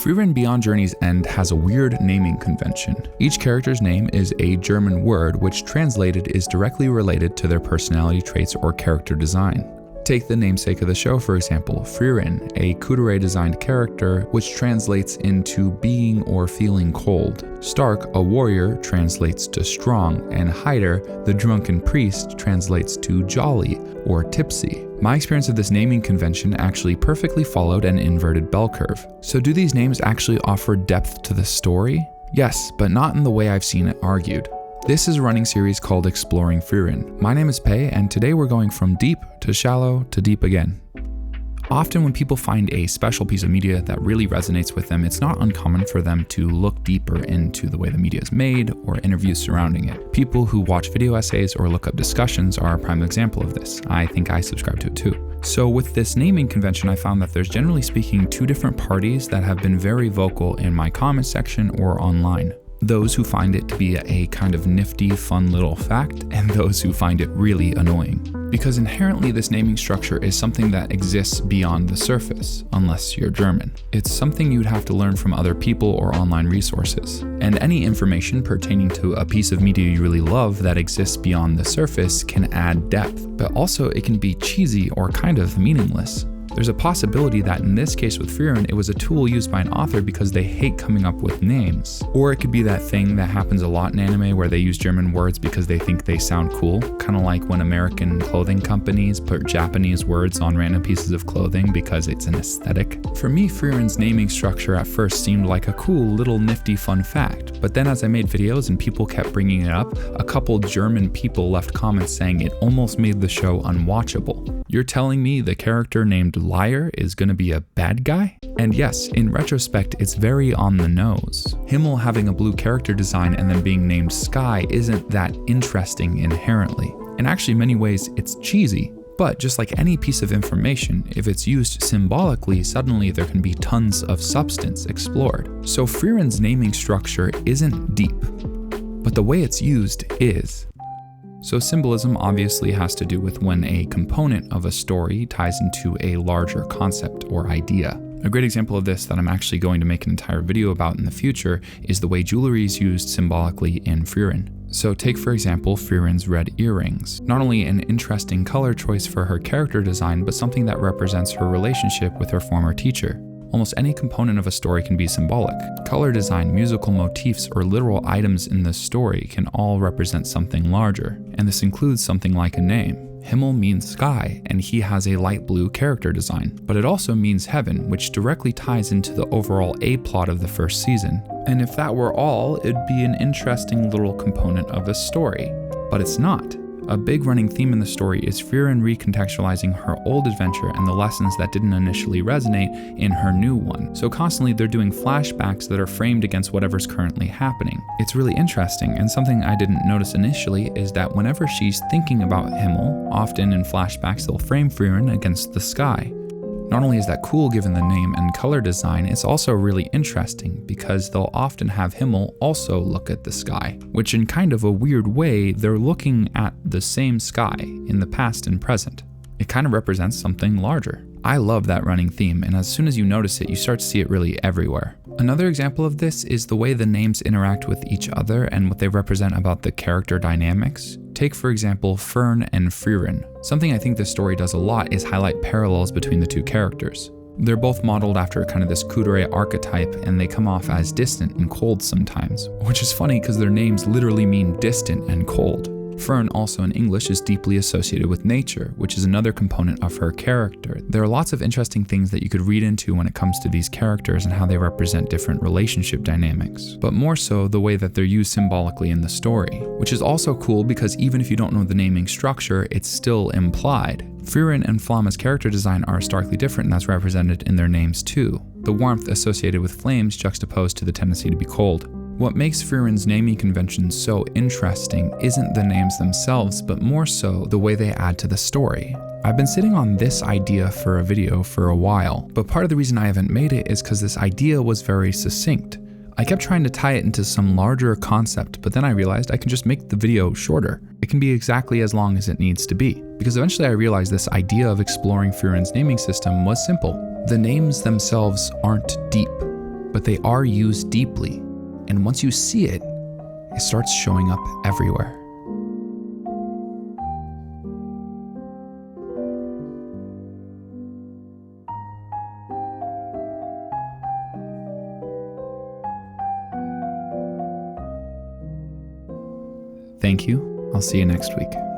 Frieren Beyond Journey's End has a weird naming convention. Each character's name is a German word which translated is directly related to their personality traits or character design. Take the namesake of the show, for example, Frieren, a Kudere-designed character which translates into being or feeling cold. Stark, a warrior, translates to strong, and Hyder, the drunken priest, translates to jolly or tipsy. My experience of this naming convention actually perfectly followed an inverted bell curve. So do these names actually offer depth to the story? Yes, but not in the way I've seen it argued. This is a running series called Exploring Frieren. My name is Pei, and today we're going from deep to shallow to deep again. Often when people find a special piece of media that really resonates with them, it's not uncommon for them to look deeper into the way the media is made or interviews surrounding it. People who watch video essays or look up discussions are a prime example of this. I think I subscribe to it too. So with this naming convention, I found that there's generally speaking two different parties that have been very vocal in my comment section or online. Those who find it to be a kind of nifty, fun little fact, and those who find it really annoying. Because inherently this naming structure is something that exists beyond the surface, unless you're German. It's something you'd have to learn from other people or online resources. And any information pertaining to a piece of media you really love that exists beyond the surface can add depth, but also it can be cheesy or kind of meaningless. There's a possibility that in this case with Frieren, it was a tool used by an author because they hate coming up with names. Or it could be that thing that happens a lot in anime where they use German words because they think they sound cool, kind of like when American clothing companies put Japanese words on random pieces of clothing because it's an aesthetic. For me, Frieren's naming structure at first seemed like a cool little nifty fun fact, but then as I made videos and people kept bringing it up, a couple German people left comments saying it almost made the show unwatchable. You're telling me the character named Liar is gonna be a bad guy? And yes, in retrospect, it's very on the nose. Himmel having a blue character design and then being named Sky isn't that interesting inherently. In actually many ways, it's cheesy. But just like any piece of information, if it's used symbolically, suddenly there can be tons of substance explored. So Frieren's naming structure isn't deep, but the way it's used is. So symbolism obviously has to do with when a component of a story ties into a larger concept or idea. A great example of this that I'm actually going to make an entire video about in the future is the way jewelry is used symbolically in Frieren. So take for example Frieren's red earrings. Not only an interesting color choice for her character design, but something that represents her relationship with her former teacher. Almost any component of a story can be symbolic. Color design, musical motifs, or literal items in the story can all represent something larger, and this includes something like a name. Himmel means sky, and he has a light blue character design, but it also means heaven, which directly ties into the overall A-plot of the first season. And if that were all, it'd be an interesting little component of the story. But it's not. A big running theme in the story is Frieren recontextualizing her old adventure and the lessons that didn't initially resonate in her new one. So constantly they're doing flashbacks that are framed against whatever's currently happening. It's really interesting, and something I didn't notice initially is that whenever she's thinking about Himmel, often in flashbacks they'll frame Frieren against the sky. Not only is that cool given the name and color design, it's also really interesting because they'll often have Himmel also look at the sky, which in kind of a weird way, they're looking at the same sky in the past and present. It kind of represents something larger. I love that running theme, and as soon as you notice it, you start to see it really everywhere. Another example of this is the way the names interact with each other and what they represent about the character dynamics. Take for example Fern and Frieren. Something I think this story does a lot is highlight parallels between the two characters. They're both modeled after kind of this Kudere archetype, and they come off as distant and cold sometimes, which is funny because their names literally mean distant and cold. Fern, also in English, is deeply associated with nature, which is another component of her character. There are lots of interesting things that you could read into when it comes to these characters and how they represent different relationship dynamics, but more so the way that they're used symbolically in the story, which is also cool because even if you don't know the naming structure, it's still implied. Frieren and Flamma's character design are starkly different, and that's represented in their names too. The warmth associated with flames juxtaposed to the tendency to be cold. What makes Frieren's naming convention so interesting isn't the names themselves, but more so the way they add to the story. I've been sitting on this idea for a video for a while, but part of the reason I haven't made it is because this idea was very succinct. I kept trying to tie it into some larger concept, but then I realized I can just make the video shorter. It can be exactly as long as it needs to be, because eventually I realized this idea of exploring Frieren's naming system was simple. The names themselves aren't deep. but they are used deeply, and once you see it, it starts showing up everywhere. Thank you. I'll see you next week.